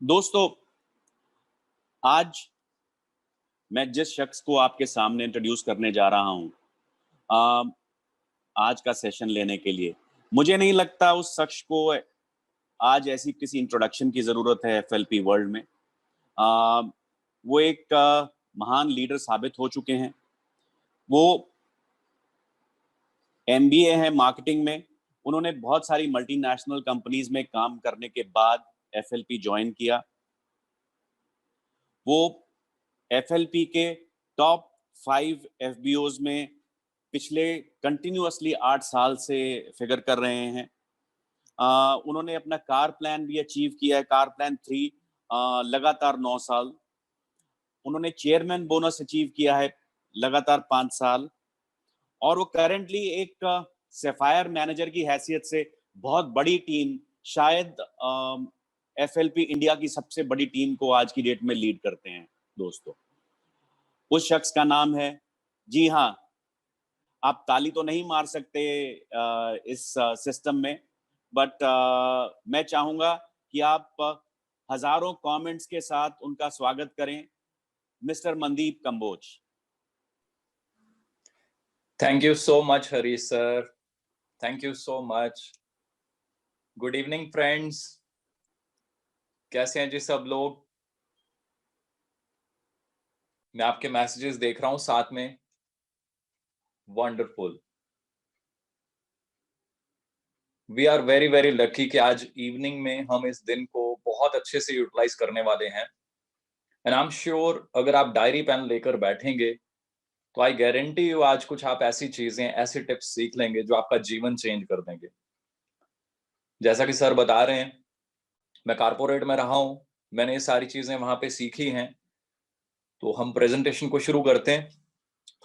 दोस्तों, आज मैं जिस शख्स को आपके सामने इंट्रोड्यूस करने जा रहा हूँ आज का सेशन लेने के लिए, मुझे नहीं लगता उस शख्स को आज ऐसी किसी इंट्रोडक्शन की ज़रूरत है एफएलपी वर्ल्ड में। वो एक महान लीडर साबित हो चुके हैं। वो एमबीए है मार्केटिंग में। उन्होंने बहुत सारी मल्टीनेशनल कंपनीज में काम करने के बाद एफएलपी ज्वाइन किया। वो एफएलपी के टॉप 5 एफबीओज में पिछले कंटिन्यूअसली 8 साल से फिगर कर रहे हैं। उन्होंने अपना कार प्लान भी अचीव किया है, कार प्लान 3 लगातार 9 साल। उन्होंने चेयरमैन बोनस अचीव किया है लगातार 5 साल। और वो करेंटली एक सैफायर मैनेजर की हैसियत से बहुत बड़ी टीम, शायद एफएलपी इंडिया की सबसे बड़ी टीम को आज की डेट में लीड करते हैं दोस्तों। उस शख्स का नाम है, जी हाँ, आप ताली तो नहीं मार सकते इस सिस्टम में, बट मैं चाहूंगा कि आप हजारों कमेंट्स के साथ उनका स्वागत करें, mister Mandeep Kamboj. Thank you so much, Hari sir. Thank you so much. Good evening, friends. कैसे हैं जी सब लोग? मैं आपके मैसेजेस देख रहा हूं साथ में। Wonderful. We are very very lucky कि आज इवनिंग में हम इस दिन को बहुत अच्छे से यूटिलाइज करने वाले हैं। एंड आई एम श्योर अगर आप डायरी पेन लेकर बैठेंगे तो आई गारंटी यू आज कुछ आप ऐसी चीजें, ऐसे टिप्स सीख लेंगे जो आपका जीवन चेंज कर देंगे। जैसा कि सर बता रहे हैं, मैं कारपोरेट में रहा हूं, मैंने ये सारी चीजें वहां पे सीखी हैं। तो हम प्रेजेंटेशन को शुरू करते हैं।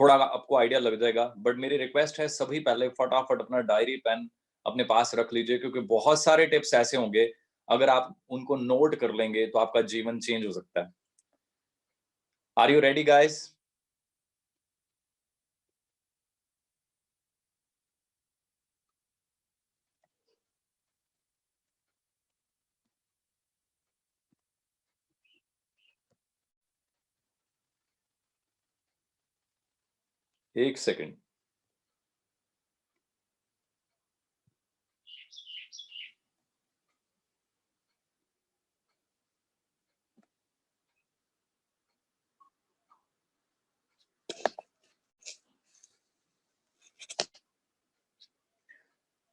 थोड़ा आपको आइडिया लग जाएगा, बट मेरी रिक्वेस्ट है सभी पहले फटाफट अपना डायरी पेन अपने पास रख लीजिए, क्योंकि बहुत सारे टिप्स ऐसे होंगे, अगर आप उनको नोट कर लेंगे तो आपका जीवन चेंज हो सकता है। Are you ready guys? एक सेकेंड।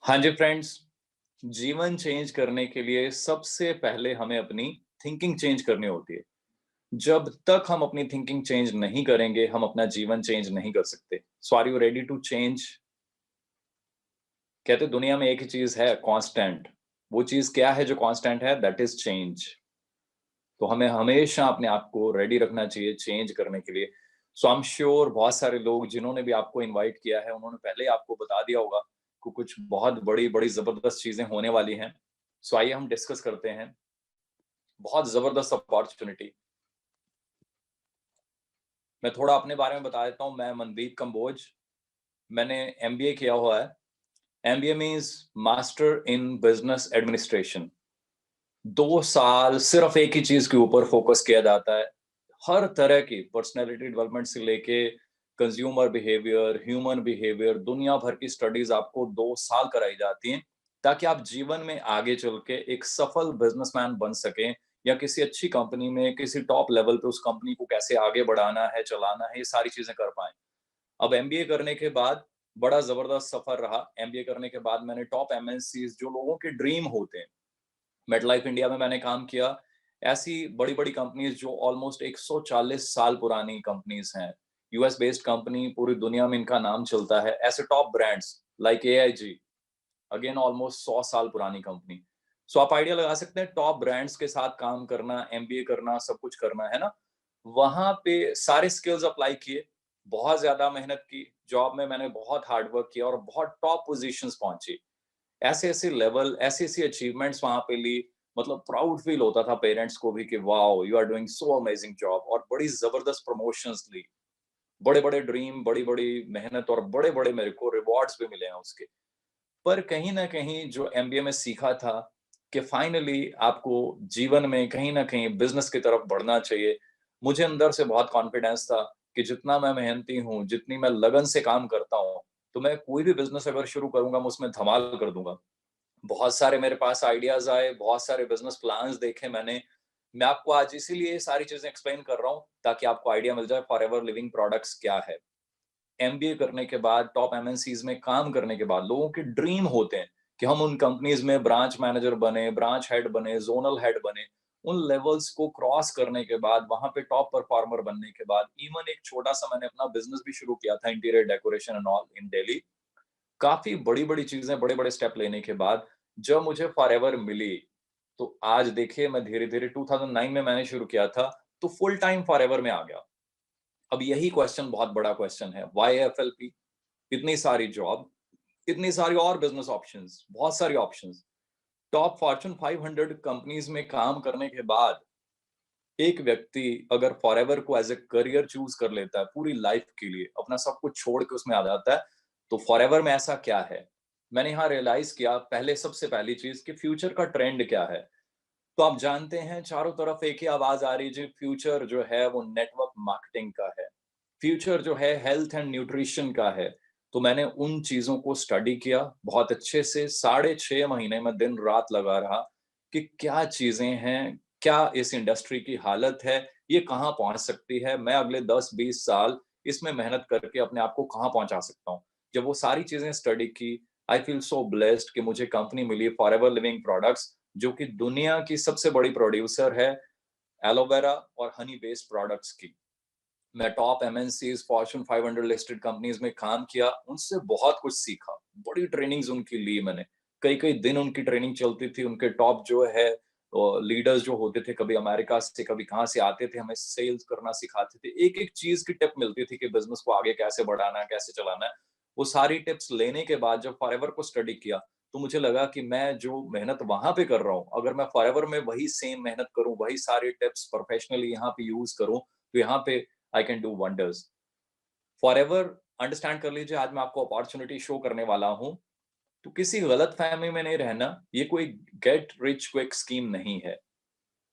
हाँ जी फ्रेंड्स, जीवन चेंज करने के लिए सबसे पहले हमें अपनी थिंकिंग चेंज करनी होती है। जब तक हम अपनी थिंकिंग चेंज नहीं करेंगे, हम अपना जीवन चेंज नहीं कर सकते। So are you ready to change? कहते दुनिया में एक ही चीज है कांस्टेंट। वो चीज क्या है जो कांस्टेंट है? That is change. तो हमें हमेशा अपने आप को रेडी रखना चाहिए चेंज करने के लिए। सो आई एम श्योर बहुत सारे लोग जिन्होंने भी आपको इनवाइट किया है, उन्होंने पहले आपको बता दिया होगा कि कुछ बहुत बड़ी बड़ी जबरदस्त चीजें होने वाली हैं। सो आइए हम डिस्कस करते हैं। बहुत जबरदस्त अपॉर्चुनिटी। मैं थोड़ा अपने बारे में बता देता हूँ। मैं मनदीप कंबोज, मैंने एमबीए किया हुआ है। MBA means master in business administration. 2 साल सिर्फ एक ही चीज के ऊपर फोकस किया जाता है। हर तरह की पर्सनैलिटी डेवलपमेंट से लेके कंज्यूमर बिहेवियर, ह्यूमन बिहेवियर, दुनिया भर की स्टडीज आपको 2 साल कराई जाती हैं, ताकि आप जीवन में आगे चल के एक सफल बिजनेसमैन बन सकें, या किसी अच्छी कंपनी में किसी टॉप लेवल पे उस कंपनी को कैसे आगे बढ़ाना है, चलाना है, ये सारी चीजें कर पाए। अब एमबीए करने के बाद बड़ा जबरदस्त सफर रहा। एमबीए करने के बाद मैंने टॉप एमएनसीज, जो लोगों के ड्रीम होते हैं, मेडलाइफ इंडिया में मैंने काम किया। ऐसी बड़ी बड़ी कंपनीज जो ऑलमोस्ट 140 साल पुरानी कंपनीज हैं, यूएस बेस्ड कंपनी, पूरी दुनिया में इनका नाम चलता है। ऐसे top brands like AIG, again almost 100 साल पुरानी कंपनी। सो आप आइडिया लगा सकते हैं, टॉप ब्रांड्स के साथ काम करना, एमबीए करना, सब कुछ करना है ना। वहां पे सारे स्किल्स अप्लाई किए, बहुत ज्यादा मेहनत की, जॉब में मैंने बहुत हार्डवर्क किया और बहुत टॉप पोजीशंस पहुंची। ऐसे ऐसे लेवल, ऐसी ऐसी अचीवमेंट्स वहां पे ली, मतलब प्राउड फील होता था पेरेंट्स को भी कि wow you are doing so amazing job. और बड़ी जबरदस्त प्रमोशंस ली, बड़े बड़े ड्रीम, बड़ी बड़ी मेहनत, और बड़े बड़े मेरे को रिवॉर्ड्स भी मिले हैं उसके। पर कहीं ना कहीं जो एमबीए में सीखा था कि फाइनली आपको जीवन में कहीं न कहीं बिज़नेस की तरफ बढ़ना चाहिए। मुझे अंदर से बहुत कॉन्फिडेंस था कि जितना मैं मेहनती हूँ, जितनी मैं लगन से काम करता हूँ, तो मैं कोई भी बिज़नेस अगर शुरू करूँगा, मैं उसमें धमाल कर दूँगा। बहुत सारे मेरे पास आइडियाज़ आए, बहुत सारे बिज़नेस प्लान्स देखे मैंने। मैं आपको आज इसीलिए ये सारी चीज़ें एक्सप्लेन कर रहा हूँ, ताकि आपको आइडिया मिल जाए फॉरएवर लिविंग प्रोडक्ट्स क्या है। एमबीए करने के बाद, टॉप एमएनसीज़ में काम करने के बाद लोगों के ड्रीम होते हैं कि हम उन कंपनीज़ में ब्रांच मैनेजर बने, ब्रांच हेड बने, ज़ोनल हेड बने। उन लेवल्स को क्रॉस करने के बाद, वहाँ पे टॉप परफॉर्मर बनने के बाद, इवन एक छोटा-सा मैंने अपना बिज़नेस भी शुरू किया था interior decoration and all in Delhi. काफ़ी बड़ी-बड़ी चीज़ें, बड़े-बड़े स्टेप लेने के बाद जब मुझे फॉरएवर मिली, तो आज देखिए मैं धीरे-धीरे 2009 में मैंने शुरू किया था, तो फुल टाइम फॉरएवर में आ गया। अब यही क्वेश्चन बहुत बड़ा क्वेश्चन है, व्हाई एफएलपी? इतनी सारी जॉब, इतनी सारी और बिज़नेस ऑप्शंस, बहुत सारी ऑप्शंस। टॉप फॉर्च्यून 500 कंपनीज़ में काम करने के बाद, एक व्यक्ति अगर फॉरएवर को एज़ अ करियर चूज़ कर लेता है पूरी लाइफ़ के लिए, अपना सब कुछ छोड़ के उसमें आ जाता है, तो फॉरएवर में ऐसा क्या है? मैंने यहाँ रियलाइज़ किया पहले सबसे पहली चीज़ कि फ्यूचर का ट्रेंड क्या है? तो आप जानते हैं चारों तरफ एक ही आवाज़ आ रही है जी, फ्यूचर जो है वो नेटवर्क मार्केटिंग का है। फ्यूचर जो है हेल्थ एंड न्यूट्रिशन का है। तो मैंने उन चीज़ों को स्टडी किया बहुत अच्छे से, साढ़े 6 महीने मैं दिन-रात लगा रहा कि क्या चीज़ें हैं, क्या इस इंडस्ट्री की हालत है, ये कहाँ पहुँच सकती है, मैं अगले 10-20 साल इसमें मेहनत करके अपने आप को कहाँ पहुँचा सकता हूँ। जब वो सारी चीज़ें स्टडी की, आई फील सो ब्लेस्ड कि मुझे कंपनी मिली फॉरएवर लिविंग प्रोडक्ट्स, जो कि दुनिया की सबसे बड़ी प्रोड्यूसर है एलोवेरा और हनी बेस्ड प्रोडक्ट्स की। मैं top MNCs, Fortune 500 listed companies में काम किया, उनसे बहुत कुछ सीखा। बड़ी ट्रेनिंग्स उनकी ली मैंने। कई-कई दिन उनकी ट्रेनिंग चलती थी, उनके टॉप जो है लीडर्स जो होते थे, कभी अमेरिका से, कभी कहाँ से आते थे, हमें सेल्स करना सिखाते थे। एक-एक चीज़ की टिप मिलती थी कि बिज़नेस को आगे कैसे बढ़ाना है, कैसे चलाना है। वो सारी टिप्स लेने के बाद जब फॉरएवर को स्टडी किया, तो मुझे लगा कि मैं जो मेहनत वहाँ पे कर रहा हूँ, अगर मैं फॉरएवर में वही सेम मेहनत करूँ, वही सारी टिप्स प्रोफेशनली यहाँ पे यूज़ करूँ, तो यहाँ पे I can do wonders. Forever understand कर लीजिए, आज मैं आपको अपॉर्च्युनिटी शो करने वाला हूँ, तो किसी गलतफ़हमी में नहीं रहना, ये कोई गेट रिच क्विक स्कीम नहीं है।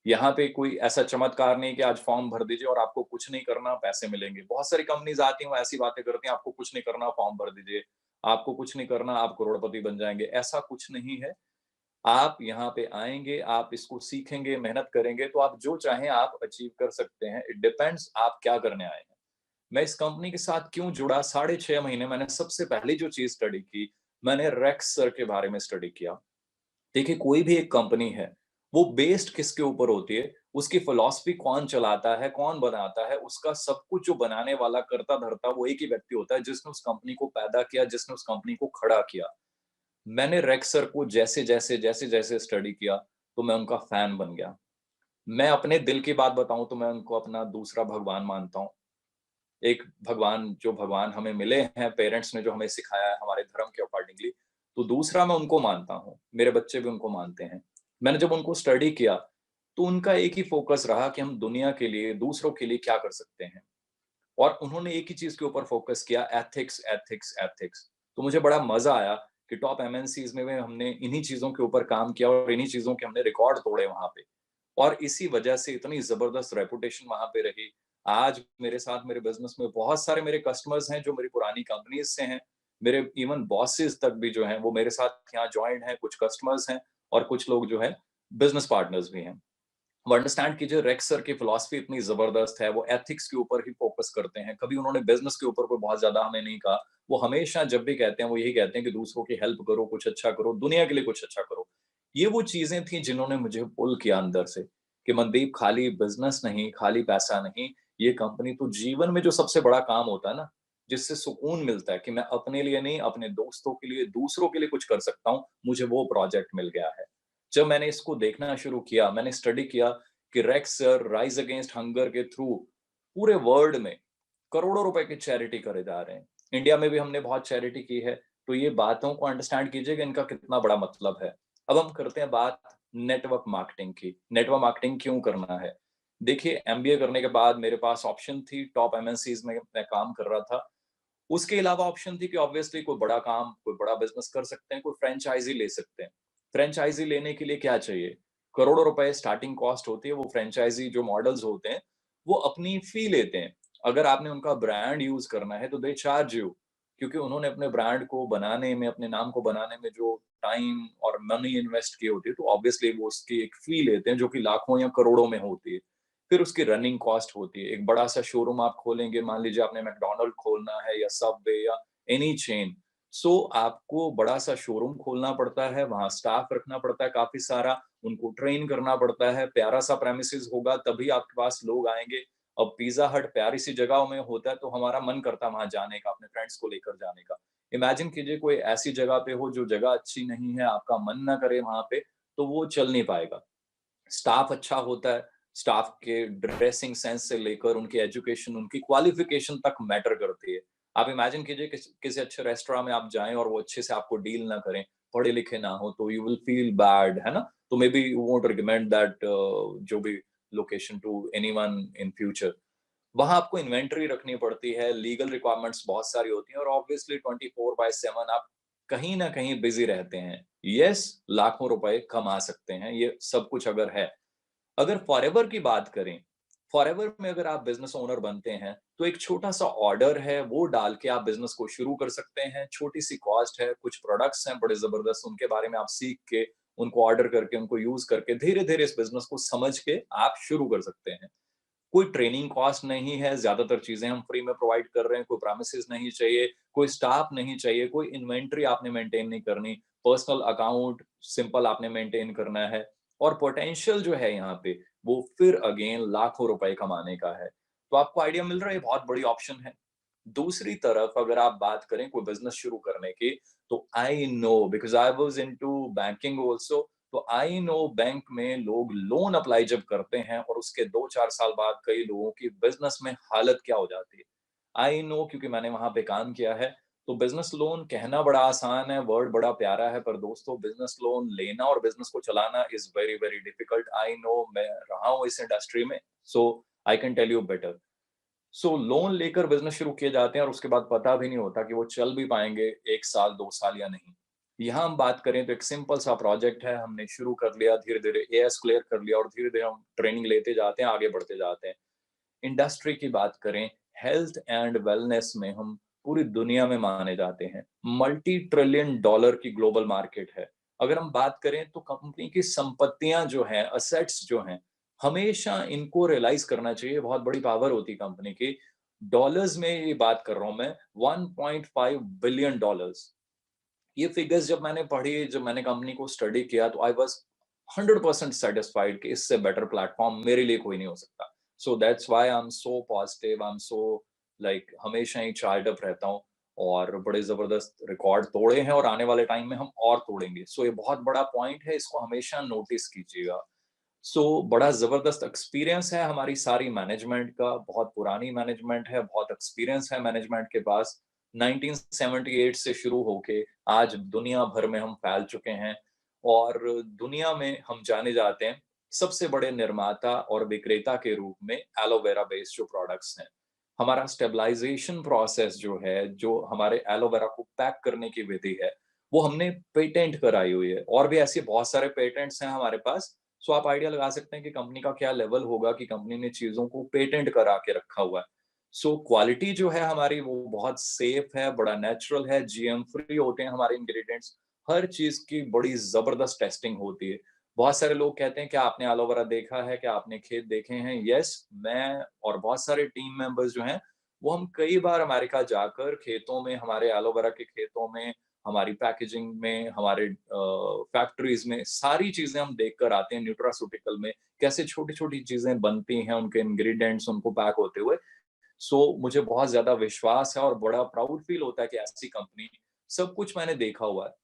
यहाँ पे कोई ऐसा चमत्कार नहीं कि आज फॉर्म भर दीजिए और आपको कुछ नहीं करना, पैसे मिलेंगे। बहुत सारी कंपनीज़ आती हैं, वो ऐसी बातें करती हैं, आपको कुछ नहीं करना, फॉर्म भर दीजिए। आपको कुछ नहीं करना, आप करोड़पति बन जाएँगे, ऐसा कुछ नहीं है। आप यहाँ पे आएँगे, आप इसको सीखेंगे, मेहनत करेंगे, तो आप जो चाहें आप अचीव कर सकते हैं। इट डिपेंड्स आप क्या करने आए हैं। मैं इस कंपनी के साथ क्यों जुड़ा, साढ़े 6 महीने मैंने सबसे पहली जो चीज़ स्टडी की, मैंने रेक्स सर के बारे में स्टडी किया। देखिए, कोई भी एक कंपनी है, वो बेस्ड किसके ऊपर होती है, उसकी फिलॉसफी कौन चलाता है, कौन बनाता है, उसका सब कुछ जो बनाने वाला, करता-धरता वो एक ही व्यक्ति होता है, जिसने उस कंपनी को पैदा किया, जिसने उस कंपनी को खड़ा किया। मैंने रेक्स सर को जैसे-जैसे स्टडी किया, तो मैं उनका फैन बन गया। मैं अपने दिल की बात बताऊँ तो मैं उनको अपना दूसरा भगवान मानता हूँ। एक भगवान जो भगवान हमें मिले हैं, पेरेंट्स ने जो हमें सिखाया है हमारे धर्म के अकॉर्डिंगली, तो दूसरा मैं उनको मानता हूँ। मेरे बच्चे भी उनको मानते हैं। मैंने जब उनको स्टडी किया, तो उनका एक ही फ़ोकस रहा कि हम दुनिया के लिए, दूसरों के लिए क्या कर सकते हैं। और उन्होंने एक ही चीज़ के ऊपर फ़ोकस किया, एथिक्स, एथिक्स, एथिक्स। तो मुझे बड़ा मज़ा आया कि टॉप एमएनसीज़ में भी हमने इन्हीं चीज़ों के ऊपर काम किया और इन्हीं चीज़ों के हमने रिकॉर्ड तोड़े वहाँ पे। और इसी वजह से इतनी ज़बरदस्त रेपुटेशन वहाँ पे रही। आज मेरे साथ मेरे बिज़नेस में बहुत सारे मेरे कस्टमर्स हैं जो मेरी पुरानी कंपनीज़ से हैं। मेरे इवन बॉसेस तक भी जो हैं वो मेरे साथ यहाँ जॉइन्ड हैं, कुछ कस्टमर्स हैं और कुछ लोग जो हैं बिज़नेस पार्टनर्स भी हैं। वो अंडरस्टैंड कीजिए रेक्स सर की फिलॉसफी इतनी ज़बरदस्त है, वो एथिक्स के ऊपर ही फ़ोकस करते हैं। कभी उन्होंने बिज़नेस के ऊपर कोई बहुत ज़्यादा हमें नहीं कहा। वो हमेशा जब भी कहते हैं, वो यही कहते हैं कि दूसरों की हेल्प करो, कुछ अच्छा करो, दुनिया के लिए कुछ अच्छा करो। ये वो चीज़ें थी जिन्होंने मुझे पुल किया अंदर से, कि मनदीप खाली बिज़नेस नहीं, खाली पैसा नहीं, ये कंपनी तो जीवन में जो सबसे बड़ा काम होता है ना, जिससे सुकून मिलता है कि मैं अपने लिए नहीं, अपने दोस्तों के लिए, दूसरों के लिए कुछ कर सकता हूँ, मुझे वो प्रोजेक्ट मिल गया है। जब मैंने इसको देखना शुरू किया, मैंने स्टडी किया कि Rex sir rise against hunger के थ्रू पूरे वर्ल्ड में करोड़ों रुपए की चैरिटी करे जा रहे हैं। इंडिया में भी हमने बहुत चैरिटी की है, तो ये बातों को अंडरस्टैंड कीजिए कि इनका कितना बड़ा मतलब है। अब हम करते हैं बात नेटवर्क मार्केटिंग की। नेटवर्क मार्केटिंग क्यों करना है? देखिए, एमबीए करने के बाद मेरे पास ऑप्शन थी, टॉप एमएनसीज़ में मैं काम कर रहा था। उसके अलावा ऑप्शन थी कि ऑब्वियसली कोई बड़ा काम, कोई बड़ा बिज़नेस कर सकते हैं, कोई फ्रैंचाइज़ी ले सकते हैं। फ्रेंचाइजी लेने के लिए क्या चाहिए? करोड़ों रुपए स्टार्टिंग कॉस्ट होती है, वो फ्रेंचाइजी जो मॉडल्स होते हैं, वो अपनी फी लेते हैं। अगर आपने उनका ब्रांड यूज़ करना है, तो दे चार्ज यू, क्योंकि उन्होंने अपने ब्रांड को बनाने में, अपने नाम को बनाने में जो टाइम और मनी इन्वेस्ट की होती है, तो ऑब्वियसली वो उसकी एक फी लेते हैं, जो कि लाखों या करोड़ों में होती है। फिर उसकी रनिंग कॉस्ट होती है। एक बड़ा-सा शोरूम आप खोलेंगे, मान लीजिए आपने मैकडॉनल्ड खोलना है या सबवे या एनी चेन, सो आपको बड़ा-सा शोरूम खोलना पड़ता है, वहाँ स्टाफ रखना पड़ता है काफ़ी सारा, उनको ट्रेन करना पड़ता है, प्यारा-सा प्रेमिसेस होगा तभी आपके पास लोग आएँगे। अब पिज़्ज़ा हट प्यारी-सी जगह में होता है, तो हमारा मन करता है वहाँ जाने का, अपने फ्रेंड्स को लेकर जाने का। इमेजिन कीजिए कोई ऐसी जगह पे हो जो जगह अच्छी नहीं है, आपका मन ना करे वहाँ पे, तो वो चल नहीं पाएगा। स्टाफ अच्छा होता है, स्टाफ के ड्रेसिंग सेंस से लेकर उनकी एजुकेशन, उनकी क्वालिफ़िकेशन तक मैटर करती है। आप इमेजिन कीजिए किसी अच्छे रेस्टोरेंट में आप जाएँ और वो अच्छे से आपको डील ना करें, पढ़े-लिखे ना हो, तो यू विल फील बैड, है ना? तो maybe you won't recommend that जो भी location to anyone in future. वहाँ आपको इन्वेंटरी रखनी पड़ती है, लीगल रिक्वायरमेंट्स बहुत सारी होती हैं और ऑब्वियसली 24/7 आप कहीं न कहीं बिज़ी रहते हैं। येस, लाखों रुपए कमा सकते हैं, ये सब कुछ अगर है। अगर फॉरएवर की बात करें, फॉरएवर में अगर आप बिज़नेस ओनर बनते हैं, तो एक छोटा-सा ऑर्डर है, वो डाल के आप बिज़नेस को शुरू कर सकते हैं। छोटी-सी कॉस्ट है, कुछ प्रोडक्ट्स हैं बड़े ज़बरदस्त, उनके बारे में आप सीख के, उनको ऑर्डर करके, उनको यूज़ करके, धीरे-धीरे इस बिज़नेस को समझ के आप शुरू कर सकते हैं। कोई ट्रेनिंग कॉस्ट नहीं है, ज़्यादातर चीज़ें हम फ्री में प्रोवाइड कर रहे हैं, कोई प्रेमिसेस नहीं चाहिए, कोई स्टाफ नहीं चाहिए, कोई इन्वेंटरी आपने मेंटेन नहीं करनी, पर्सनल अकाउंट सिंपल आपने मेंटेन करना है और पोटेंशियल जो है यहाँ पे, वो फिर अगेन लाखों रुपए कमाने का है। तो आपको आइडिया मिल रहा है, ये बहुत बड़ी ऑप्शन है। दूसरी तरफ अगर आप बात करें कोई बिज़नेस शुरू करने की, तो I know because I was into banking also, तो आई नो बैंक में लोग लोन अप्लाई जब करते हैं और उसके 2-4 साल बाद कई लोगों की बिज़नेस में हालत क्या हो जाती है। आई नो क्योंकि मैंने वहाँ पे काम किया है। तो बिज़नेस लोन कहना बड़ा आसान है, वर्ड बड़ा प्यारा है, पर दोस्तों बिज़नेस लोन लेना और बिज़नेस को चलाना is very, very difficult. I know मैं रहा हूँ इस इंडस्ट्री में, so I can tell you better. So loan लेकर बिज़नेस शुरू किए जाते हैं और उसके बाद पता भी नहीं होता कि वो चल भी पाएँगे 1 साल, 2 साल या नहीं। यहाँ हम बात करें तो एक सिंपल सा प्रोजेक्ट है, हमने शुरू कर लिया, धीरे-धीरे एएस क्लियर कर लिया और धीरे-धीरे हम ट्रेनिंग लेते जाते हैं, आगे बढ़ते जाते हैं। इंडस्ट्री की बात करें, हेल्थ एंड वेलनेस में हम पूरी दुनिया में माने जाते हैं। मल्टी ट्रिलियन डॉलर की ग्लोबल मार्केट है। अगर हम बात करें तो कंपनी की संपत्तियाँ जो हैं, असेट्स जो हैं, हमेशा इनको रियलाइज़ करना चाहिए, बहुत बड़ी पावर होती है कंपनी की। डॉलर्स में ये बात कर रहा हूँ मैं, $1.5 बिलियन डॉलर्स। ये फिगर्स जब मैंने पढ़ी, जब मैंने कंपनी को स्टडी किया तो आई वाज़ 100% सैटिस्फाइड कि इससे बेटर प्लेटफ़ॉर्म मेरे लिए कोई नहीं हो सकता। So that's why I am so positive, I am so like हमेशा ही चार्ज अप रहता हूँ और बड़े ज़बरदस्त रिकॉर्ड तोड़े हैं और आने वाले टाइम में हम और तोड़ेंगे। सो ये बहुत बड़ा पॉइंट है, इसको हमेशा नोटिस कीजिएगा। बड़ा ज़बरदस्त एक्सपीरियंस है हमारी सारी मैनेजमेंट का, बहुत पुरानी मैनेजमेंट है, बहुत एक्सपीरियंस है मैनेजमेंट के पास। 1978 से शुरू होके आज दुनिया भर में हम फैल चुके हैं और दुनिया में हम जाने जाते हैं सबसे बड़े निर्माता और विक्रेता के रूप में एलोवेरा बेस्ड जो प्रोडक्ट्स हैं। हमारा स्टेबलाइज़ेशन प्रोसेस जो है, जो हमारे एलोवेरा को पैक करने की विधि है, वो हमने पेटेंट कराई हुई है और भी ऐसे बहुत सारे पेटेंट्स हैं हमारे पास। आप आइडिया लगा सकते हैं कि कंपनी का क्या लेवल होगा कि कंपनी ने चीज़ों को पेटेंट करा के रखा हुआ है। क्वालिटी जो है हमारी वो बहुत सेफ है, बड़ा नेचुरल है, जीएम फ्री होते हैं हमारे इंग्रीडिएंट्स। हर चीज़ की बड़ी ज़बरदस्त टेस्टिंग होती है। बहुत सारे लोग कहते हैं, "क्या आपने एलोवेरा देखा है? क्या आपने खेत देखे हैं?" यस, मैं और बहुत सारे टीम मेंबर्स जो हैं, वो हम कई बार अमेरिका जाकर खेतों में, हमारे एलोवेरा के खेतों में, हमारी पैकेजिंग में, हमारे फैक्ट्रीज़ में, सारी चीज़ें हम देख कर आते हैं न्यूट्रास्यूटिकल में, कैसे छोटी-छोटी चीज़ें बनती हैं, उनके इंग्रीडिएंट्स उनको पैक होते हुए। मुझे बहुत ज़्यादा विश्वास है और बड़ा प्राउड फील होता है कि ऐसी कंपनी सब कुछ मैंने देखा हुआ है।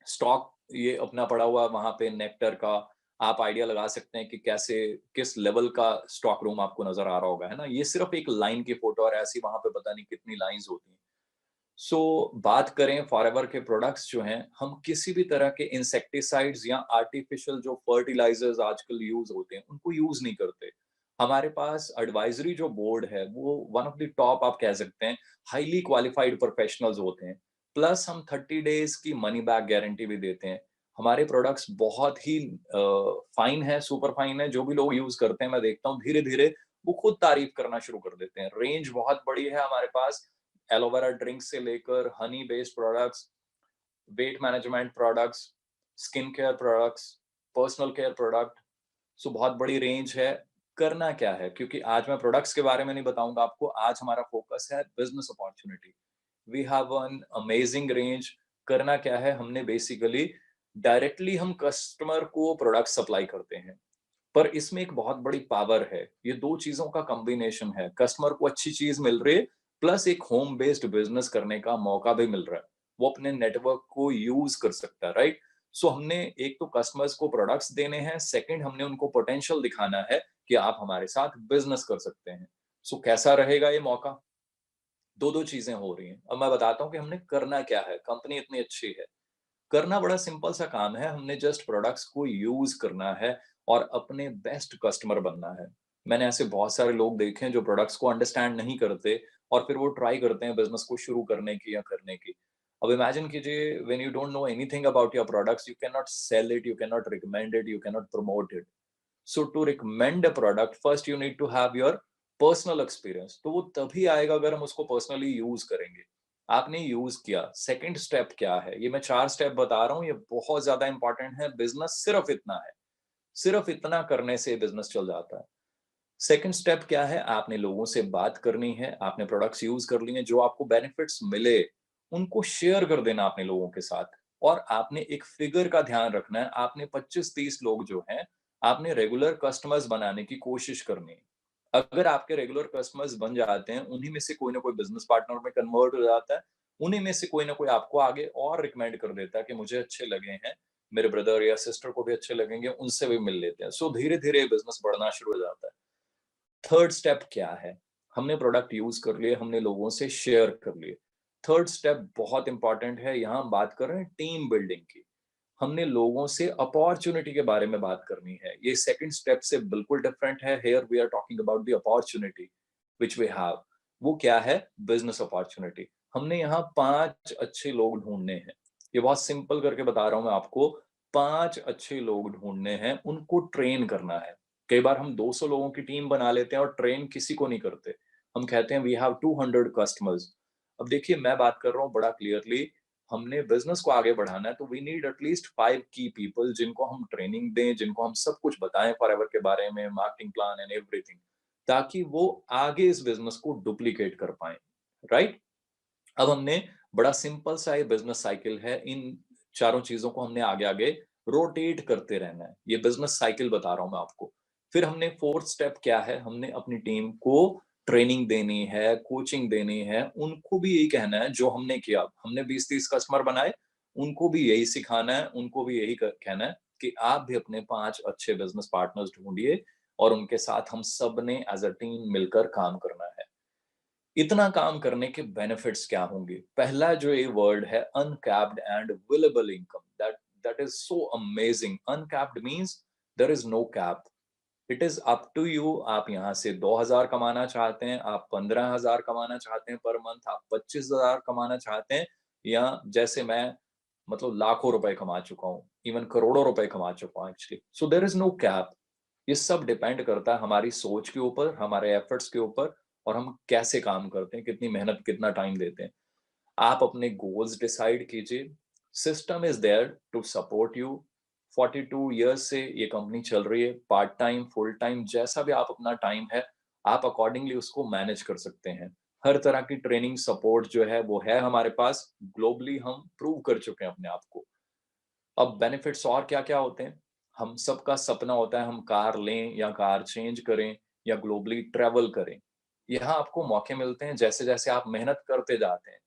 स्टॉक ये अपना पड़ा हुआ है वहाँ पे नेक्टर का, आप आइडिया लगा सकते हैं कि कैसे किस लेवल का स्टॉक रूम आपको नज़र आ रहा होगा, है ना? ये सिर्फ़ एक लाइन की फ़ोटो और ऐसी वहाँ पे पता नहीं कितनी लाइन्स होती हैं। बात करें फॉरएवर के प्रोडक्ट्स जो हैं, हम किसी भी तरह के इंसेक्टिसाइड्स या आर्टिफिशियल जो फर्टिलाइज़र्स आजकल यूज़ होते हैं, उनको यूज़ नहीं करते। हमारे पास एडवाइज़री जो बोर्ड है, वो वन ऑफ द टॉप आप कह सकते हैं, हाइली क्वालिफाइड प्रोफेशनल्स होते हैं। प्लस हम 30 डेज़ की मनी बैक गारंटी भी देते हैं। हमारे प्रोडक्ट्स बहुत ही फाइन है, सुपर फाइन है। जो भी लोग यूज करते हैं, मैं देखता हूँ धीरे धीरे वो खुद तारीफ करना शुरू कर देते हैं। रेंज बहुत बड़ी है हमारे पास, एलोवेरा ड्रिंक से लेकर honey based products, weight management products, skin care products, personal care product. So बहुत बड़ी रेंज है। करना क्या है, क्योंकि आज मैं प्रोडक्ट्स के बारे में नहीं बताऊंगा आपको, आज हमारा फोकस है business opportunity. We have an amazing range. करना क्या है, हमने बेसिकली डायरेक्टली हम कस्टमर को प्रोडक्ट सप्लाई करते हैं, पर इसमें एक बहुत बड़ी पावर है। ये दो चीजों का कॉम्बिनेशन है। कस्टमर को अच्छी चीज मिल रही है, प्लस एक होम बेस्ड बिजनेस करने का मौका भी मिल रहा है। वो अपने नेटवर्क को यूज कर सकता है, राइट। सो हमने एक तो कस्टमर्स को प्रोडक्ट्स देने हैं, सेकंड हमने उनको पोटेंशियल दिखाना है कि आप हमारे साथ बिजनेस कर सकते हैं। सो कैसा रहेगा ये मौका? दो दो चीजें हो रही हैं। अब मैं बताता हूँ कि हमने करना क्या है। कंपनी इतनी अच्छी है, करना बड़ा सिंपल सा काम है। हमने जस्ट प्रोडक्ट्स को यूज करना है और अपने बेस्ट कस्टमर बनना है। मैंने ऐसे बहुत सारे लोग देखे हैं जो प्रोडक्ट्स को अंडरस्टैंड नहीं करते और फिर वो ट्राई करते हैं बिजनेस को शुरू करने की या करने की। अब इमेजिन कीजिए, when you don't know anything about your products, you can not sell it, you can not recommend it, you can not promote it. So to recommend a product, first you need to have your personal experience. तो वो तभी आएगा अगर हम उसको personally use करेंगे। आपने use किया, सेकंड स्टेप क्या है? ये मैं 4 स्टेप बता रहा हूँ, ये बहुत ज्यादा इंपॉर्टेंट है। बिजनेस सिर्फ इतना है, सिर्फ इतना करने से बिजनेस चल जाता है। सेकंड स्टेप क्या है? आपने लोगों से बात करनी है, आपने प्रोडक्ट्स यूज कर लिए, जो आपको बेनिफिट्स मिले उनको शेयर कर देना अपने लोगों के साथ। और आपने एक फिगर का ध्यान रखना है, आपने 25-30 लोग जो हैं, आपने रेगुलर कस्टमर्स बनाने की कोशिश करनी है। अगर आपके रेगुलर कस्टमर्स बन जाते हैं, उन्हीं में से कोई ना कोई बिजनेस पार्टनर में कन्वर्ट हो जाता है, उन्हीं में से कोई ना कोई आपको आगे और रिकमेंड कर देता है कि मुझे अच्छे लगे हैं, मेरे ब्रदर या सिस्टर को भी अच्छे लगेंगे, उनसे भी मिल लेते हैं। सो धीरे धीरे बिजनेस बढ़ना शुरू हो जाता है। थर्ड स्टेप क्या है? हमने प्रोडक्ट यूज कर लिए, हमने लोगों से शेयर कर लिए। थर्ड स्टेप बहुत इंपॉर्टेंट है। यहाँ हम बात कर रहे हैं टीम बिल्डिंग की। हमने लोगों से अपॉर्चुनिटी के बारे में बात करनी है। ये सेकंड स्टेप से बिल्कुल डिफरेंट है। Here we are talking about the opportunity which we have. वो क्या है? Business opportunity. हमने यहाँ 5 अच्छे लोग ढूंढने हैं। ये बहुत सिंपल करके बता रहा हूं मैं आपको। 5 अच्छे लोग ढूंढने हैं, उनको ट्रेन करना है। कई बार हम 200 लोगों की टीम बना लेते हैं और ट्रेन किसी को नहीं करते। हम कहते हैं वी हैव 200 कस्टमर्स। अब देखिए, मैं बात कर रहा हूँ बड़ा क्लियरली। हमने बिजनेस को आगे बढ़ाना है तो वी नीड एटलीस्ट 5 की पीपल, जिनको हम ट्रेनिंग दें, जिनको हम सब कुछ बताएं फॉरएवर के बारे में, मार्केटिंग प्लान एंड एवरीथिंग, ताकि वो आगे इस बिजनेस को डुप्लीकेट कर पाए, राइट। अब हमने बड़ा सिंपल सा ये बिजनेस साइकिल है। इन चारों चीजों को हमने आगे आगे रोटेट करते रहना है। ये बिजनेस साइकिल बता रहा हूं मैं आपको। फिर हमने फोर्थ स्टेप क्या है? हमने अपनी टीम को ट्रेनिंग देनी है, कोचिंग देनी है। उनको भी यही कहना है जो हमने किया। हमने 20-30 कस्टमर बनाए, उनको भी यही सिखाना है, उनको भी यही कहना है कि आप भी अपने 5 अच्छे बिजनेस पार्टनर्स ढूंढिए और उनके साथ हम सब ने एज अ टीम मिलकर काम करना है। इतना काम करने के बेनिफिट्स क्या होंगे? पहला जो ये वर्ड है, uncapped and available income, that that is so amazing. Uncapped means there is no cap. It is up to you. आप यहाँ से 2,000 कमाना चाहते हैं, आप 15,000 कमाना चाहते हैं पर मंथ, आप 25,000 कमाना चाहते हैं, या जैसे मैं, मतलब लाखों रुपए कमा चुका हूँ, इवन करोड़ों रुपए कमा चुका हूँ actually. So there is no cap. ये सब डिपेंड करता है हमारी सोच के ऊपर, हमारे एफर्ट्स के ऊपर, और हम कैसे काम करते हैं, कितनी मेहनत, कितना टाइम देते हैं। आप अपने गोल्स डिसाइड कीजिए। System is there to support you. 42 years से ये कंपनी चल रही है। पार्ट टाइम, फुल टाइम, जैसा भी आप अपना टाइम है, आप अकॉर्डिंगली उसको मैनेज कर सकते हैं। हर तरह की ट्रेनिंग सपोर्ट जो है वो है हमारे पास। ग्लोबली हम प्रूव कर चुके हैं अपने आप को। अब बेनिफिट्स और क्या-क्या होते हैं? हम सबका सपना होता है हम कार लें या कार चेंज करें या ग्लोबली ट्रैवल करें। यहाँ आपको मौके मिलते हैं जैसे-जैसे आप मेहनत करते जाते हैं।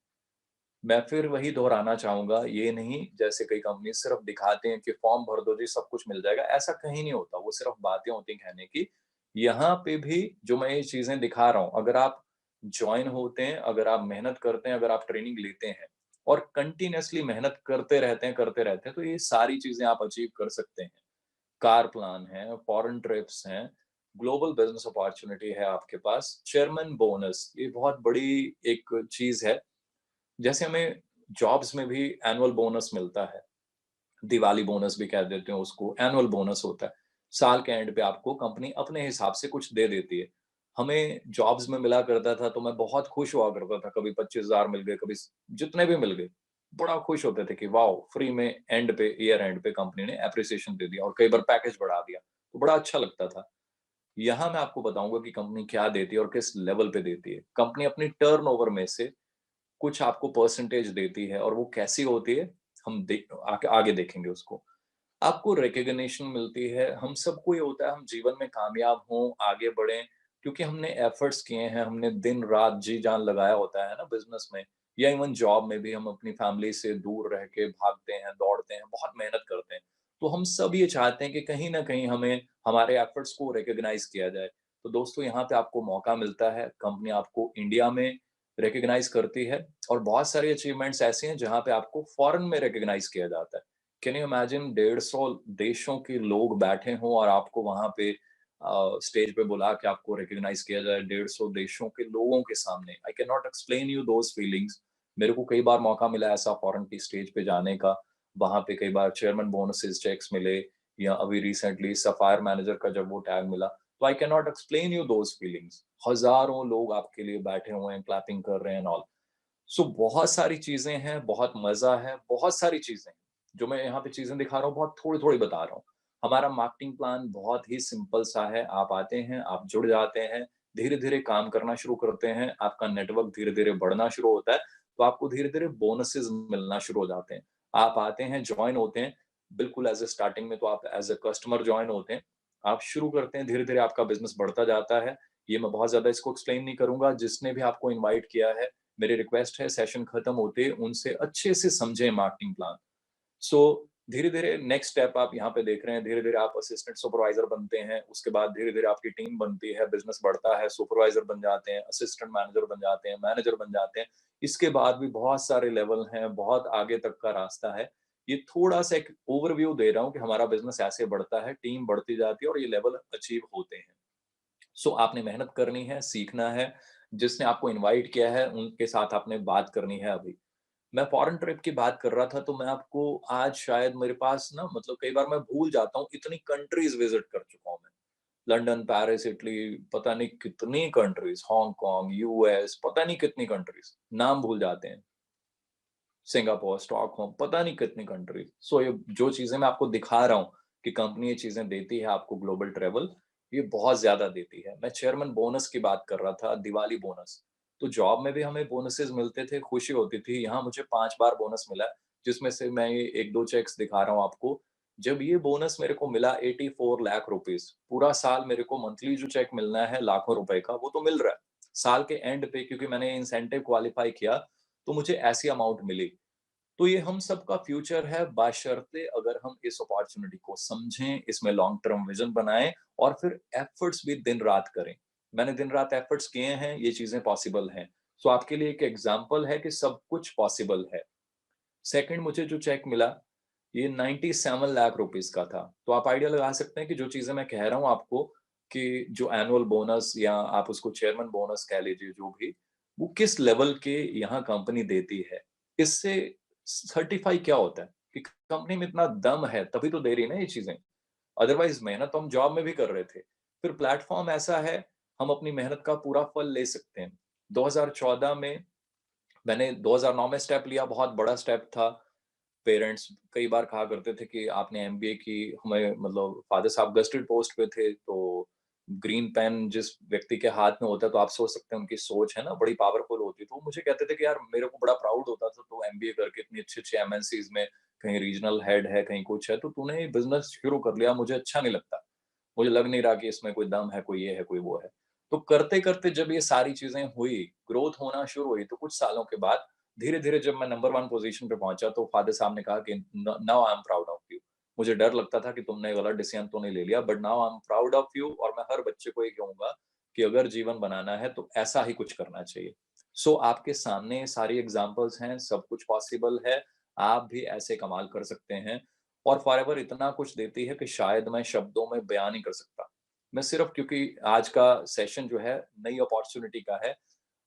मैं फिर वही दोहराना चाहूँगा, ये नहीं जैसे कई कंपनी सिर्फ दिखाते हैं कि फॉर्म भर दो जी सब कुछ मिल जाएगा, ऐसा कहीं नहीं होता, वो सिर्फ बातें होती हैं कहने की। यहाँ पे भी जो मैं ये चीज़ें दिखा रहा हूँ, अगर आप जॉइन होते हैं, अगर आप मेहनत करते हैं, अगर आप ट्रेनिंग लेते हैं और कंटीन्यूअसली मेहनत करते रहते हैं, तो ये सारी चीज़ें आप अचीव कर सकते हैं। कार प्लान है, फॉरेन ट्रिप्स हैं, ग्लोबल बिज़नेस अपॉर्च्युनिटी है आपके पास, चेयरमैन बोनस, ये बहुत बड़ी एक चीज़ है। जैसे हमें जॉब्स में भी एनुअल बोनस मिलता है, दिवाली बोनस भी कह देते हैं उसको, एनुअल बोनस होता है। साल के एंड पे आपको कंपनी अपने हिसाब से कुछ दे देती है। हमें जॉब्स में मिला करता था तो मैं बहुत खुश हुआ करता था, कभी 25,000 मिल गए, कभी जितने भी मिल गए। बड़ा खुश होते थे कि वाओ! फ्री में एंड पे, ईयर एंड पे कंपनी ने एप्रिसिएशन दे दिया और कई बार पैकेज बढ़ा दिया, तो बड़ा अच्छा लगता था। यहाँ मैं आपको बताऊँगा कि कंपनी क्या देती है और किस लेवल पे देती है। कंपनी अपनी टर्नओवर में से कुछ आपको परसेंटेज देती है और वो कैसी होती है, हम आगे आगे देखेंगे उसको। आपको रिकॉग्निशन मिलती है, हम सबको ये होता है हम जीवन में कामयाब हों, आगे बढ़ें, क्योंकि हमने एफर्ट्स किए हैं, हमने दिन-रात जी-जान लगाया होता है ना बिज़नेस में या इवन जॉब में भी हम अपनी फैमिली से दूर रह के भागते हैं, दौड़ते हैं, बहुत मेहनत करते हैं। तो हम सब ये चाहते हैं कि कहीं न कहीं हमें हमारे एफर्ट्स को रिकॉग्नाइज़ किया जाए। तो दोस्तों यहाँ पे आपको मौका मिलता है, कंपनी आपको इंडिया में रिकॉग्नाइज़ करती है और बहुत सारी अचीवमेंट्स ऐसी हैं जहाँ पे आपको फॉरेन में रिकॉग्नाइज़ किया जाता है। कैन यू इमेजिन 150 देशों के लोग बैठे हों और आपको वहाँ पे स्टेज पे बुला के आपको रिकॉग्नाइज़ किया जाए 150 देशों के लोगों के सामने। I can not explain you those feelings. मेरे को कई बार मौका मिला ऐसा फॉरेन की स्टेज पे जाने का। वहाँ पे कई बार चेयरमैन बोनसेस चेक्स मिले या अभी रिसेंटली सफायर मैनेजर का जब वो टैग मिला, तो I can not explain you those feelings. हज़ारों लोग आपके लिए बैठे हुए हैं, क्लैपिंग कर रहे हैं एंड ऑल। सो बहुत सारी चीज़ें हैं, बहुत मज़ा है, बहुत सारी चीज़ें हैं। जो मैं यहाँ पे चीज़ें दिखा रहा हूँ, बहुत थोड़ी-थोड़ी बता रहा हूँ। हमारा मार्केटिंग प्लान बहुत ही सिंपल सा है, आप आते हैं, आप जुड़ जाते हैं, धीरे-धीरे काम करना शुरू करते हैं, आपका नेटवर्क धीरे-धीरे बढ़ना शुरू होता है, तो आपको धीरे-धीरे बोनसेस मिलना शुरू हो जाते हैं। आप आते हैं, जॉइन होते हैं, बिल्कुल एज़ अ स्टार्टिंग में तो आप एज़ अ कस्टमर जॉइन होते हैं। आप शुरू करते हैं, धीरे-धीरे आपका बिज़नेस बढ़ता जाता है। ये मैं बहुत ज़्यादा इसको एक्सप्लेन नहीं करूँगा, जिसने भी आपको इनवाइट किया है, मेरी रिक्वेस्ट है सेशन खत्म होते उनसे अच्छे से समझें मार्केटिंग प्लान। सो धीरे-धीरे नेक्स्ट स्टेप आप यहाँ पे देख रहे हैं, धीरे-धीरे आप असिस्टेंट सुपरवाइज़र बनते हैं, उसके बाद धीरे-धीरे आपकी टीम बनती है, बिज़नेस बढ़ता है, सुपरवाइज़र बन जाते हैं, असिस्टेंट मैनेजर बन जाते हैं, मैनेजर बन जाते हैं। इसके बाद भी बहुत सारे लेवल हैं, बहुत आगे तक का रास्ता है। ये थोड़ा-सा एक ओवरव्यू दे रहा हूँ कि हमारा बिज़नेस ऐसे बढ़ता है, टीम बढ़ती जाती है और ये लेवल अचीव होते हैं। सो आपने मेहनत करनी है, सीखना है, जिसने आपको इनवाइट किया है, उनके साथ आपने बात करनी है अभी। मैं फॉरेन ट्रिप की बात कर रहा था, तो मैं आपको आज शायद मेरे पास ना मतलब कई बार मैं भूल जाता हूँ, इतनी कंट्रीज़ विज़िट कर चुका हूँ मैं। लंदन, पेरिस, इटली, पता नहीं कितनी कंट्रीज़, हांगकांग, यूएस, पता नहीं कितनी कंट्रीज़, नाम भूल जाते हैं। सिंगापुर, स्टॉकहोम, पता नहीं कितनी कंट्रीज़। सो ये जो चीज़ें मैं आपको दिखा रहा हूँ कि कंपनी ये चीज़ें देती है आपको ग्लोबल ट्रैवल, ये बहुत ज़्यादा देती है। मैं चेयरमैन बोनस की बात कर रहा था, दिवाली बोनस। तो जॉब में भी हमें बोनसेस मिलते थे, खुशी होती थी। यहाँ मुझे 5 बार बोनस मिला है, जिसमें से मैं ये 1-2 चेक्स दिखा रहा हूँ आपको। जब ये बोनस मेरे को मिला 84 लाख रुपीज़, पूरा साल मेरे को मंथली जो चेक मिलना है लाखों रुपए का, वो तो मिल रहा है। साल के एंड पे क्योंकि मैंने इंसेंटिव क्वालीफाई किया, तो मुझे ऐसी अमाउंट मिली। तो ये हम सबका फ्यूचर है बशर्ते अगर हम इस अपॉर्चुनिटी को समझें, इसमें लॉन्ग टर्म विज़न बनाएँ और फिर एफर्ट्स भी दिन-रात करें। मैंने दिन-रात एफर्ट्स किए हैं, ये चीज़ें पॉसिबल हैं। सो आपके लिए एक एग्ज़ाम्पल है कि सब कुछ पॉसिबल है। सेकंड मुझे जो चेक मिला, ये 97 लाख रुपीज़ का था। तो आप आइडिया लगा सकते हैं कि जो चीज़ें मैं कह रहा हूँ आपको कि जो एनुअल बोनस या आप उसको चेयरमैन बोनस कह लीजिए जो भी, वो किस लेवल के यहाँ कंपनी देती है। इससे सर्टिफ़ाई क्या होता है कि कंपनी में इतना दम है, तभी तो दे रही है ना ये चीज़ें। अदरवाइज़ मेहनत तो हम जॉब में भी कर रहे थे। फिर प्लेटफ़ॉर्म ऐसा है, हम अपनी मेहनत का पूरा फल ले सकते हैं। 2014 में मैंने 2009 में स्टेप लिया, बहुत बड़ा स्टेप था। पेरेंट्स कई बार कहा करते थे कि आपने एमबीए की, हमें मतलब फादर साहब गज़टेड पोस्ट पे थे, तो ग्रीन पेन जिस व्यक्ति के हाथ में होता है, तो आप सोच सकते हैं उनकी सोच है ना बड़ी पावरफुल होती है। तो वो मुझे कहते थे कि यार मेरे को बड़ा प्राउड होता था, तू एमबीए करके इतनी अच्छी-अच्छी एमएनसीज़ में कहीं रीजनल हेड है, कहीं कुछ है, तो तूने ये बिज़नेस शुरू कर लिया, मुझे अच्छा नहीं लगता। मुझे लग नहीं रहा कि इसमें कोई दम है, कोई ये है, कोई वो है। तो करते-करते जब ये सारी चीज़ें हुई, ग्रोथ होना शुरू हुई, तो कुछ सालों के बाद धीरे-धीरे जब मैं नंबर 1 पोज़ीशन पे पहुँचा, तो फ़ादर साहब ने कहा कि न now I am proud of you. मुझे डर लगता था कि तुमने गलत डिसीज़न तो नहीं ले लिया, but now I am proud of you और मैं हर बच्चे को ये कहूँगा कि अगर जीवन बनाना है, तो ऐसा ही कुछ करना चाहिए। सो आपके सामने सारी एग्ज़ाम्पल्स हैं, सब कुछ पॉसिबल है, आप भी ऐसे कमाल कर सकते हैं और फॉरएवर इतना कुछ देती है कि शायद मैं शब्दों में बयाँ नहीं कर सकता। मैं सिर्फ़ क्योंकि आज का सेशन जो है, नई अपॉर्च्युनिटी का है,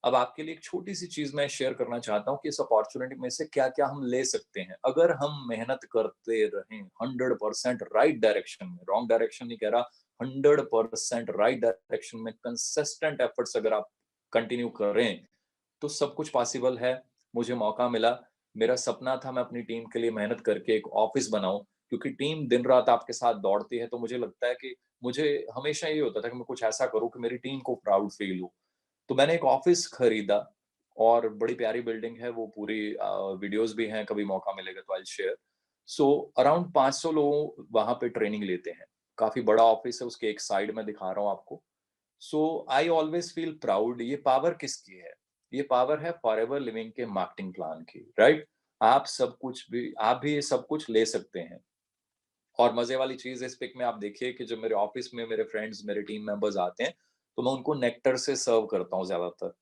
अब आपके लिए एक छोटी सी चीज मैं शेयर करना चाहता हूँ कि इस अपॉर्चुनिटी में से क्या क्या हम ले सकते हैं अगर हम मेहनत करते रहें 100% राइट डायरेक्शन में, रॉन्ग डायरेक्शन नहीं कह रहा, 100% राइट डायरेक्शन में कंसिस्टेंट एफर्ट्स अगर आप कंटिन्यू करें तो सब कुछ पॉसिबल है। मुझे मौका मिला, मेरा सपना था मैं अपनी टीम के लिए मेहनत करके एक ऑफिस बनाऊं, क्योंकि टीम दिन रात आपके साथ दौड़ती है, तो मुझे लगता है कि मुझे हमेशा ये होता था कि मैं कुछ ऐसा करूं कि मेरी टीम को प्राउड फील हो। तो मैंने एक ऑफिस खरीदा और बड़ी प्यारी बिल्डिंग है वो पूरी, वीडियोस भी हैं, कभी मौका मिलेगा तो I will share. So around 500 लोग वहां पे ट्रेनिंग लेते हैं। काफी बड़ा ऑफिस है, उसके एक साइड में दिखा रहा हूँ आपको। सो आई ऑलवेज फील प्राउड। ये पावर किसकी है? ये पावर है फॉरएवर लिविंग के मार्केटिंग प्लान की, राइट? आप भी ये सब कुछ ले सकते हैं। और मजे वाली चीज इस पिक में आप देखिए कि जब मेरे ऑफिस में मेरे फ्रेंड्स, मेरे टीम मेंबर्स आते हैं, तो मैं उनको नेक्टर से सर्व करता हूँ ज्यादातर।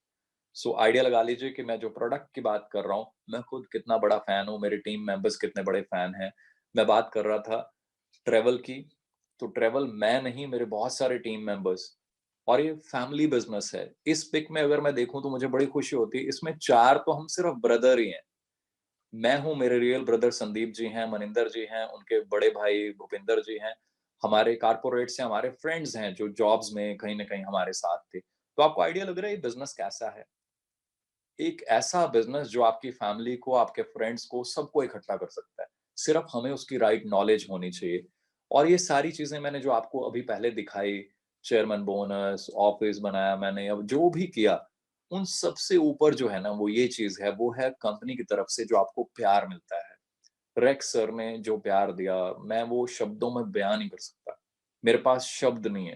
सो आइडिया लगा लीजिए कि मैं जो प्रोडक्ट की बात कर रहा हूँ, मैं खुद कितना बड़ा फैन हूँ, मेरे टीम मेंबर्स कितने बड़े फैन हैं। मैं बात कर रहा था ट्रैवल की, तो ट्रैवल मैं नहीं, मेरे बहुत सारे टीम मेंबर्स, और ये फैमिली बिजनेस है। इस पिक में अगर मैं देखूं तो मुझे बड़ी खुशी होती है, इसमें 4 तो हम सिर्फ ब्रदर ही हैं। मैं हूँ, मेरे रियल ब्रदर संदीप जी हैं, मनिंदर जी हैं, उनके बड़े भाई भूपिंदर जी हैं, हमारे कारपोरेट से हमारे फ्रेंड्स हैं जो जॉब्स में कहीं न कहीं हमारे साथ थे। तो आपको आइडिया लग रहा है ये बिज़नेस कैसा है? एक ऐसा बिज़नेस जो आपकी फैमिली को, आपके फ्रेंड्स को, सबको इकट्ठा कर सकता है। सिर्फ हमें उसकी राइट नॉलेज होनी चाहिए। और ये सारी चीज़ें मैंने जो आपको अभी पहले दिखाई, चेयरमैन बोनस, ऑफिस बनाया मैंने, अब जो भी किया, उन सबसे ऊपर जो है ना वो ये चीज़ है, वो है कंपनी की तरफ से जो आपको प्यार मिलता है। रेक्स सर ने जो प्यार दिया, मैं वो शब्दों में बयान नहीं कर सकता। मेरे पास शब्द नहीं है।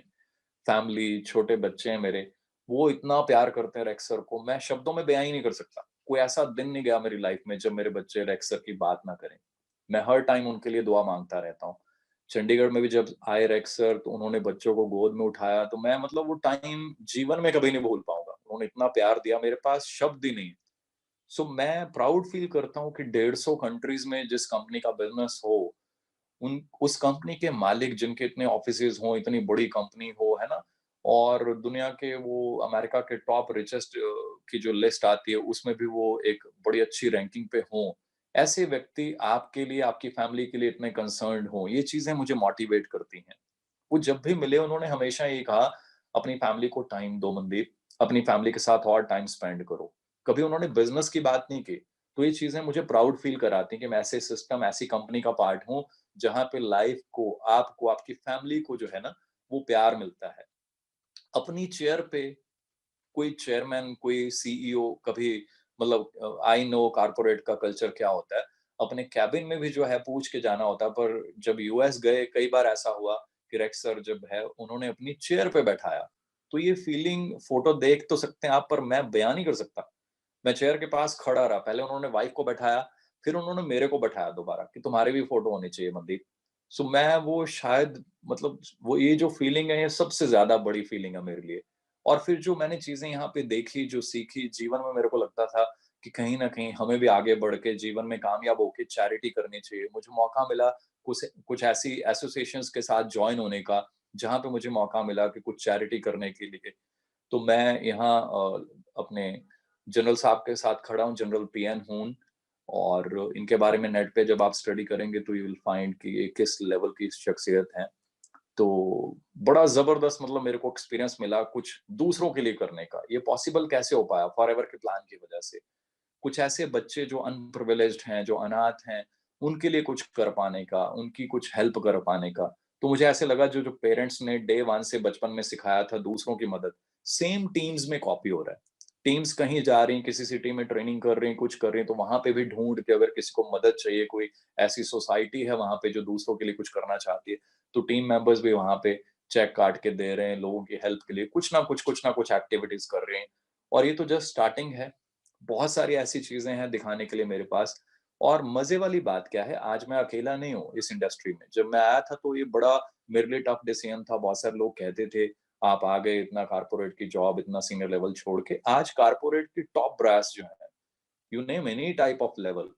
फैमिली, छोटे बच्चे हैं मेरे, वो इतना प्यार करते हैं रेक्स सर को, मैं शब्दों में बयान ही नहीं कर सकता। कोई ऐसा दिन नहीं गया मेरी लाइफ में जब मेरे बच्चे रेक्स सर की बात ना करें। मैं हर टाइम उनके लिए दुआ माँगता रहता हूँ। चंडीगढ़ में भी जब आए रेक्स सर, तो उन्होंने बच्चों को गोद में उठाया, तो मैं मतलब वो टाइम जीवन में कभी नहीं भूल पाऊँगा। उन्होंने इतना प्यार दिया, मेरे पास शब्द ही नहीं है। सो मैं प्राउड फील करता हूँ कि 150 कंट्रीज़ में जिस कंपनी का बिज़नेस हो, उन उस कंपनी के मालिक जिनके इतने ऑफिसेज़ हों, इतनी बड़ी कंपनी हो, है ना? और दुनिया के वो अमेरिका के टॉप रिचेस्ट की जो लिस्ट आती है, उसमें भी वो एक बड़ी अच्छी रैंकिंग पे हों। ऐसे व्यक्ति आपके लिए, आपकी फैमिली के लिए इतने कंसर्न्ड हों, ये चीज़ें मुझे मोटिवेट करती हैं। वो जब भी मिले उन्होंने हमेशा यही कहा, अपनी फैमिली को टाइम दो मनदीप, अपनी फैमिली के साथ और टाइम स्पेंड करो। कभी उन्होंने बिज़नेस की बात नहीं की। तो ये चीज़ें मुझे प्राउड फील कराती हैं कि मैं ऐसे सिस्टम, ऐसी कंपनी का पार्ट हूँ, जहाँ पे लाइफ को, आपको, आपकी फैमिली को जो है ना, वो प्यार मिलता है। अपनी चेयर पे कोई चेयरमैन, कोई सीईओ कभी, मतलब आई नो कॉर्पोरेट का कल्चर क्या होता है। अपने केबिन में भी जो है पूछ के जाना होता है, पर जब यूएस गए कई बार ऐसा हुआ कि रेक्स सर जब है उन्होंने अपनी चेयर पे बैठाया। तो ये फीलिंग फोटो देख तो सकते हैं आप, पर मैं बयान नहीं कर सकता। मैं चेयर के पास खड़ा रहा, पहले उन्होंने वाइफ को बैठाया, फिर उन्होंने मेरे को बैठाया दोबारा कि तुम्हारी भी फोटो होनी चाहिए मनदीप। सो मैं वो शायद, मतलब वो ये जो फीलिंग है, ये सबसे ज़्यादा बड़ी फीलिंग है मेरे लिए। और फिर जो मैंने चीज़ें यहाँ पे देखी, जो सीखी, जीवन में मेरे को लगता था कि कहीं न कहीं हमें भी आगे बढ़ के जीवन में कामयाब होके चैरिटी करनी चाहिए। मुझे मौका मिला कुछ कुछ ऐसी एसोसिएशंस के साथ जॉइन होने का, जहाँ पे मुझे मौका मिला कि कुछ चैरिटी करने के लिए। तो मैं यहाँ अपने जनरल साहब के साथ खड़ा हूँ, जनरल पीएन हून, और इनके बारे में नेट पे जब आप स्टडी करेंगे तो यू विल फाइंड कि ये किस लेवल की शख्सियत हैं। तो बड़ा ज़बरदस्त, मतलब मेरे को एक्सपीरियंस मिला कुछ दूसरों के लिए करने का। ये पॉसिबल कैसे हो पाया? फॉरएवर के प्लान की वजह से। कुछ ऐसे बच्चे जो अनप्रिविलेज्ड हैं, जो अनाथ हैं, उनके लिए कुछ कर पाने का, उनकी कुछ हेल्प कर पाने का। तो मुझे ऐसे लगा जो जो पेरेंट्स ने डे 1 से बचपन में सिखाया था दूसरों की मदद, सेम टीम्स में कॉपी हो रहा है। टीम्स कहीं जा रही हैं, किसी सिटी में ट्रेनिंग कर रही हैं, कुछ कर रही हैं, तो वहाँ पे भी ढूँढ के अगर किसी को मदद चाहिए, कोई ऐसी सोसाइटी है वहाँ पे जो दूसरों के लिए कुछ करना चाहती है, तो टीम मेंबर्स भी वहाँ पे चेक काट के दे रहे हैं लोगों की हेल्प के लिए, कुछ ना कुछ एक्टिविटीज़ कर रहे हैं। और ये तो जस्ट स्टार्टिंग है। बहुत सारी ऐसी चीज़ें हैं दिखाने के लिए मेरे पास। और मज़े वाली बात क्या है, आज मैं अकेला नहीं हूँ इस इंडस्ट्री में। जब मैं आया था तो ये बड़ा मेरे लिए टफ डिसीज़न था। बहुत सारे लोग कहते थे, "आप आ गए इतना कॉर्पोरेट की जॉब, इतना सीनियर लेवल छोड़ के।" आज कॉर्पोरेट की टॉप ब्रास जो है, you name any type of level,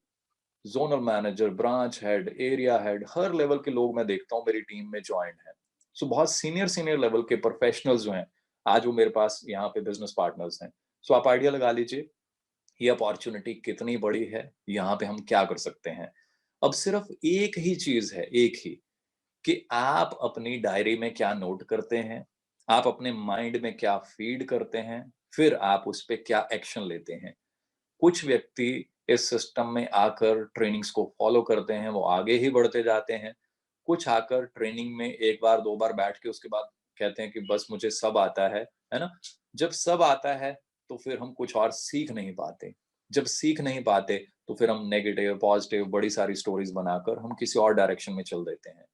zonal manager, branch head, area head, her level के लोग मैं देखता हूँ मेरी टीम में जॉइन हैं। सो बहुत सीनियर सीनियर लेवल के प्रोफेशनल्स जो हैं, आज वो मेरे पास यहाँ पे बिज़नेस पार्टनर्स हैं। सो आप आइडिया लगा लीजिए ये अपॉर्चुनिटी कितनी बड़ी है, यहाँ पे हम क्या कर सकते हैं। अब सिर्फ एक ही चीज है, एक ही, कि आप अपनी डायरी में क्या नोट करते हैं, आप अपने माइंड में क्या फीड करते हैं, फिर आप उस पे क्या एक्शन लेते हैं। कुछ व्यक्ति इस सिस्टम में आकर ट्रेनिंग्स को फॉलो करते हैं, वो आगे ही बढ़ते जाते हैं। कुछ आकर ट्रेनिंग में 1 बार 2 बार बैठ के उसके बाद कहते हैं कि बस मुझे सब आता है ना? जब सब आता है, तो फिर हम कुछ और सीख नहीं पाते। जब सीख नहीं पाते, तो फिर हम नेगेटिव, पॉजिटिव बड़ी सारी स्टोरीज़ बनाकर हम किसी और डायरेक्शन में चल देते हैं।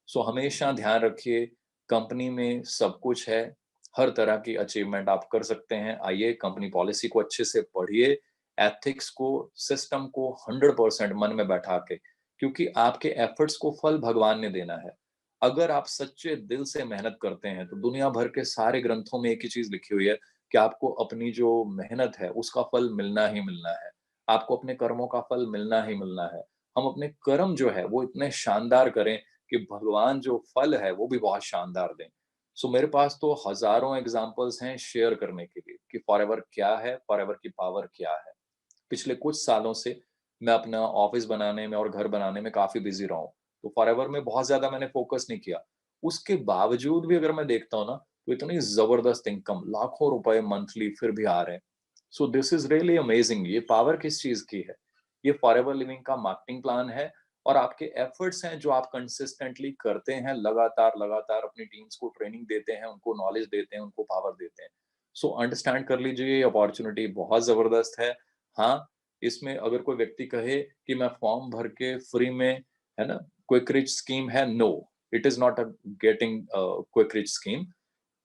सो हमेशा ध्यान रखिए, कंपनी में सब कुछ है, हर तरह की अचीवमेंट आप कर सकते हैं। आइए कंपनी पॉलिसी को अच्छे से पढ़िए, एथिक्स को, सिस्टम को 100% मन में बैठा के, क्योंकि आपके एफर्ट्स को फल भगवान ने देना है। अगर आप सच्चे दिल से मेहनत करते हैं, तो दुनिया भर के सारे ग्रंथों में एक ही चीज़ लिखी हुई है कि आपको अपनी जो मेहनत है, उसका फल मिलना ही मिलना है। आपको अपने कर्मों का फल मिलना ही मिलना है। हम अपने कर्म जो है, वो इतने शानदार करें कि भगवान जो फल है, वो भी बहुत शानदार दें। सो मेरे पास तो हज़ारों एग्ज़ाम्पल्स हैं शेयर करने के लिए कि फॉरएवर क्या है, फॉरएवर की पावर क्या है। पिछले कुछ सालों से मैं अपना ऑफिस बनाने में और घर बनाने में काफ़ी बिज़ी रहा हूँ। तो फॉरएवर में बहुत ज़्यादा मैंने फ़ोकस नहीं किया। उसके बावजूद भी अगर मैं देखता हूँ ना, तो इतनी ज़बरदस्त इनकम, लाखों रुपए मंथली फिर भी आ रहे हैं। So this is really amazing. ये पावर किस चीज़ की है? ये फॉरएवर लिविंग का मार्केटिंग प्लान है और आपके एफर्ट्स हैं जो आप कंसिस्टेंटली करते हैं, लगातार अपनी टीम्स को ट्रेनिंग देते हैं, उनको नॉलेज देते हैं, उनको पावर देते हैं। सो अंडरस्टैंड कर लीजिए, ये अपॉर्च्युनिटी बहुत ज़बरदस्त है। हाँ, इसमें अगर कोई व्यक्ति कहे कि मैं फॉर्म भर के फ्री में, है ना, क्विक रिच स्कीम है, no, it is not a getting quick rich scheme.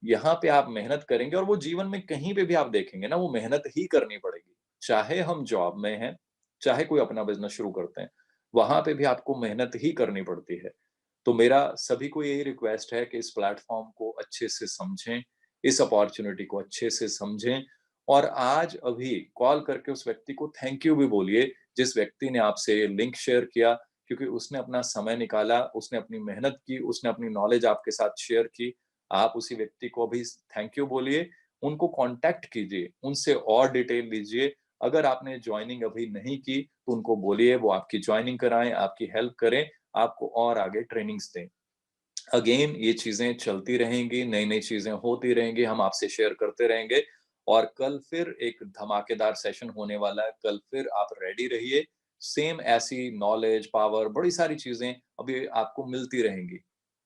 यहाँ पे आप मेहनत करेंगे और वो जीवन में कहीं पे भी आप देखेंगे ना, वो मेहनत ही करनी पड़ेगी। चाहे हम जॉब में हैं, चाहे कोई अपना बिज़नेस शुरू करते हैं, वहाँ पे भी आपको मेहनत ही करनी पड़ती है। तो मेरा सभी को यही रिक्वेस्ट है कि इस प्लेटफ़ॉर्म को अच्छे से समझें, इस अपॉर्च्युनिटी को अच्छे से समझें और आज अभी कॉल करके उस व्यक्ति को थैंक यू भी बोलिए, जिस व्यक्ति ने आपसे लिंक शेयर किया, क्योंकि उसने अपना समय निकाला, उसने अपनी मेहनत की, उसने अपनी नॉलेज आपके साथ शेयर की। आप उसी व्यक्ति को अभी थैंक यू बोलिए, उनको कॉन्टैक्ट कीजिए, उनसे और डिटेल लीजिए। अगर आपने जॉइनिंग अभी नहीं की, तो उनको बोलिए वो आपकी जॉइनिंग कराएँ, आपकी हेल्प करें, आपको और आगे ट्रेनिंग्स दें। अगेन ये चीज़ें चलती रहेंगी, नई-नई चीज़ें होती रहेंगी, हम आपसे शेयर करते रहेंगे और कल फिर एक धमाकेदार सेशन होने वाला है। कल फिर आप रेडी रहिए, सेम ऐसी नॉलेज, पावर, बड़ी सारी चीज़ें अभी आपको मिलती रहेंगी।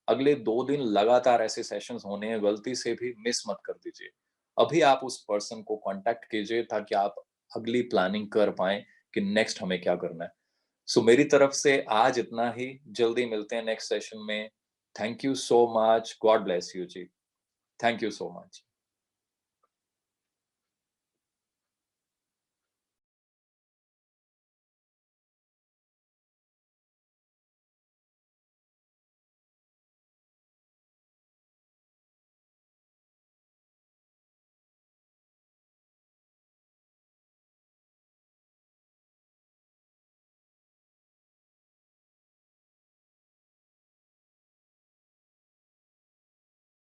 अगले 2 दिन लगातार ऐसे सेशंस होने हैं, गलती से भी मिस मत कर दीजिए। अभी आप उस पर्सन को कॉन्टैक्ट कीजिए ताकि आप अगली प्लानिंग कर पाएँ कि नेक्स्ट हमें क्या करना है। सो मेरी तरफ से आज इतना ही, जल्दी मिलते हैं नेक्स्ट सेशन में। Thank you so much, god bless you जी। Thank you so much.